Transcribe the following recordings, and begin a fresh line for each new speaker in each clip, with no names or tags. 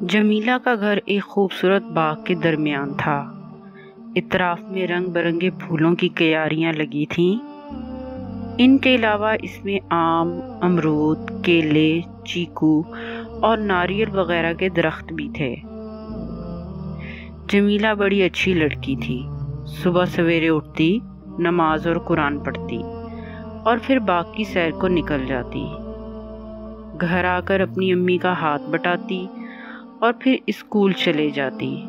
جمیلہ کا گھر ایک خوبصورت باغ کے درمیان تھا۔ اطراف میں رنگ برنگے پھولوں کی کیاریاں لگی تھیں۔ ان کے علاوہ اس میں آم، امرود، کیلے، چیکو اور ناریل وغیرہ کے درخت بھی تھے۔ جمیلہ بڑی اچھی لڑکی تھی۔ صبح سویرے اٹھتی، نماز اور قرآن پڑھتی اور پھر باغ کی سیر کو نکل جاتی۔ گھر آ کر اپنی امی کا ہاتھ بٹاتی اور پھر اسکول چلے جاتی۔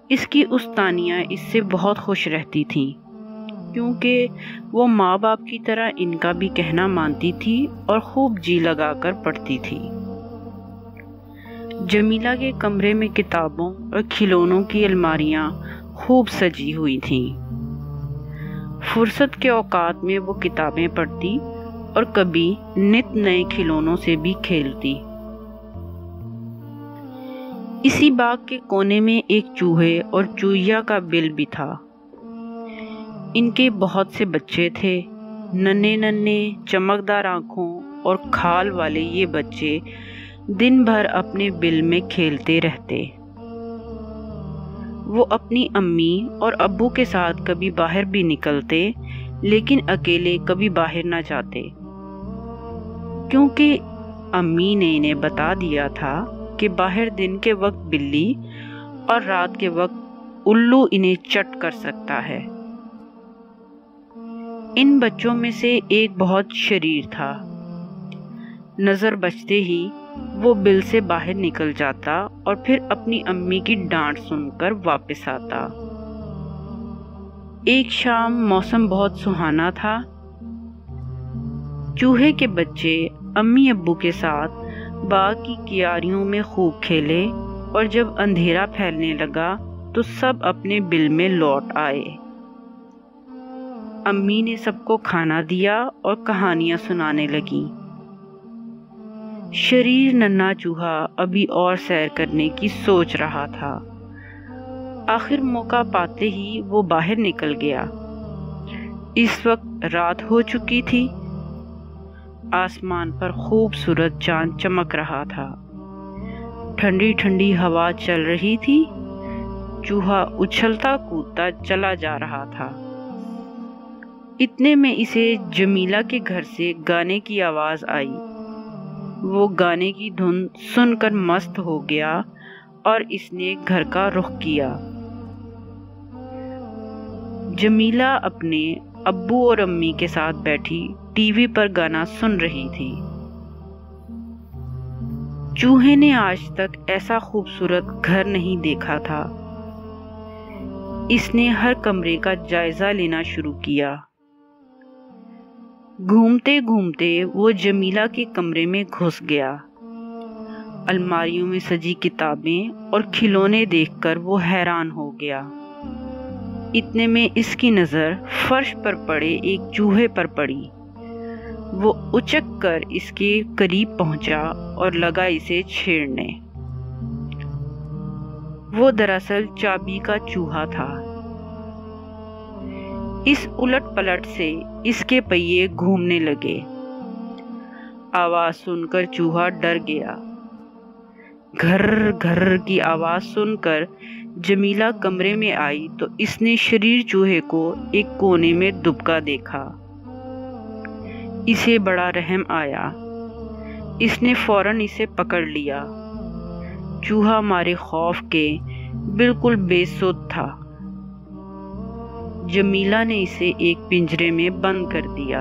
اس کی استانیاں اس سے بہت خوش رہتی تھیں، کیونکہ وہ ماں باپ کی طرح ان کا بھی کہنا مانتی تھی اور خوب جی لگا کر پڑھتی تھی۔ جمیلہ کے کمرے میں کتابوں اور کھلونوں کی الماریاں خوب سجی ہوئی تھیں۔ فرصت کے اوقات میں وہ کتابیں پڑھتی اور کبھی نت نئے کھلونوں سے بھی کھیلتی۔ اسی باغ کے کونے میں ایک چوہے اور چوہیا کا بل بھی تھا۔ ان کے بہت سے بچے تھے۔ ننھے ننھے چمکدار آنکھوں اور کھال والے یہ بچے دن بھر اپنے بل میں کھیلتے رہتے۔ وہ اپنی امی اور ابو کے ساتھ کبھی باہر بھی نکلتے، لیکن اکیلے کبھی باہر نہ جاتے، کیونکہ امی نے انہیں بتا دیا تھا کہ باہر دن کے وقت بلی اور رات کے وقت الو انہیں چٹ کر سکتا ہے۔ ان بچوں میں سے ایک بہت شریر تھا۔ نظر بچتے ہی وہ بل سے باہر نکل جاتا اور پھر اپنی امی کی ڈانٹ سن کر واپس آتا۔ ایک شام موسم بہت سہانا تھا۔ چوہے کے بچے امی ابو کے ساتھ باغ کی کیاریوں میں خوب کھیلے اور جب اندھیرا پھیلنے لگا تو سب اپنے بل میں لوٹ آئے۔ امی نے سب کو کھانا دیا اور کہانیاں سنانے لگیں۔ شریر ننھا چوہا ابھی اور سیر کرنے کی سوچ رہا تھا۔ آخر موقع پاتے ہی وہ باہر نکل گیا۔ اس وقت رات ہو چکی تھی۔ آسمان پر خوبصورت چاند چمک رہا تھا۔ ٹھنڈی ٹھنڈی ہوا چل رہی تھی۔ چوہا اچھلتا کودتا چلا جا رہا تھا۔ اتنے میں اسے جمیلہ کے گھر سے گانے کی آواز آئی۔ وہ گانے کی دھن سن کر مست ہو گیا اور اس نے گھر کا رخ کیا۔ جمیلہ اپنے ابو اور امی کے ساتھ بیٹھی ٹی وی پر گانا سن رہی تھی۔ چوہے نے آج تک ایسا خوبصورت گھر نہیں دیکھا تھا۔ اس نے ہر کمرے کا جائزہ لینا شروع کیا۔ گھومتے گھومتے وہ جمیلہ کے کمرے میں گھس گیا۔ الماریوں میں سجی کتابیں اور کھلونے دیکھ کر وہ حیران ہو گیا۔ اتنے میں اس کی نظر فرش پر پڑے ایک چوہے پر پڑی۔ وہ اچک کر اس کے قریب پہنچا اور لگا اسے چھیڑنے۔ وہ دراصل چابی کا چوہا تھا۔ اس الٹ پلٹ سے اس کے پہیے گھومنے لگے۔ آواز سن کر چوہا ڈر گیا۔ گھر گھر کی آواز سن کر جمیلہ کمرے میں آئی تو اس نے شریر چوہے کو ایک کونے میں دبکا دیکھا۔ اسے بڑا رحم آیا۔ اس نے فوراً اسے پکڑ لیا۔ چوہا مارے خوف کے بالکل بے سود تھا۔ جمیلہ نے اسے ایک پنجرے میں بند کر دیا۔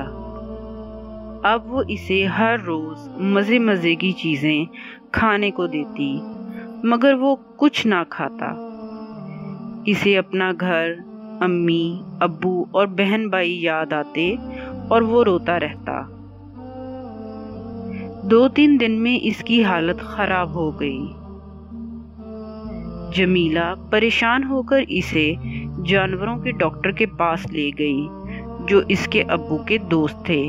اب وہ اسے ہر روز مزے مزے کی چیزیں کھانے کو دیتی، مگر وہ کچھ نہ کھاتا۔ اسے اپنا گھر، امی، ابو اور بہن بھائی یاد آتے اور وہ روتا رہتا۔ 2-3 دن میں اس کی حالت خراب ہو گئی۔ جمیلہ پریشان ہو کر اسے جانوروں کے ڈاکٹر کے پاس لے گئی، جو اس کے ابو کے دوست تھے۔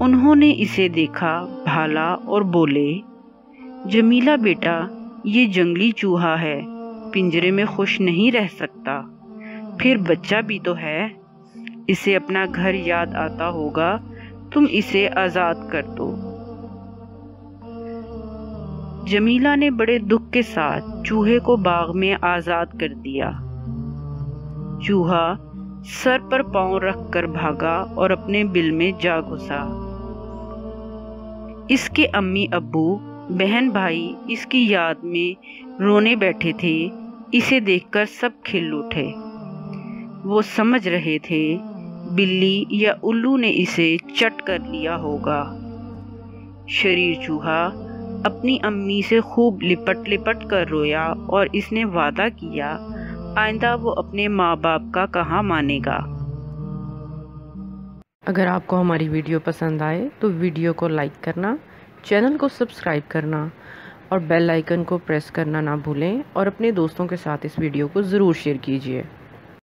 انہوں نے اسے دیکھا، بھالا اور بولے، جمیلہ بیٹا، یہ جنگلی چوہا ہے، پنجرے میں خوش نہیں رہ سکتا، پھر بچہ بھی تو ہے، اسے اپنا گھر یاد آتا ہوگا، تم اسے آزاد کر دو۔ جمیلہ نے بڑے دکھ کے ساتھ چوہے کو باغ میں آزاد کر دیا۔ چوہا سر پر پاؤں رکھ کر بھاگا اور اپنے بل میں جا گھسا۔ اس کے امی ابو بہن بھائی اس کی یاد میں رونے بیٹھے تھے۔ اسے دیکھ کر سب کھل اٹھے۔ وہ سمجھ رہے تھے بلی یا الو نے اسے چٹ کر لیا ہوگا۔ شریر چوہا اپنی امی سے خوب لپٹ لپٹ کر رویا اور اس نے وعدہ کیا آئندہ وہ اپنے ماں باپ کا کہاں مانے گا۔
اگر آپ کو ہماری ویڈیو پسند آئے تو ویڈیو کو لائک کرنا، چینل کو سبسکرائب کرنا اور بیل آئیکن کو پریس کرنا نہ بھولیں، اور اپنے دوستوں کے ساتھ اس ویڈیو کو ضرور شیئر کیجیے۔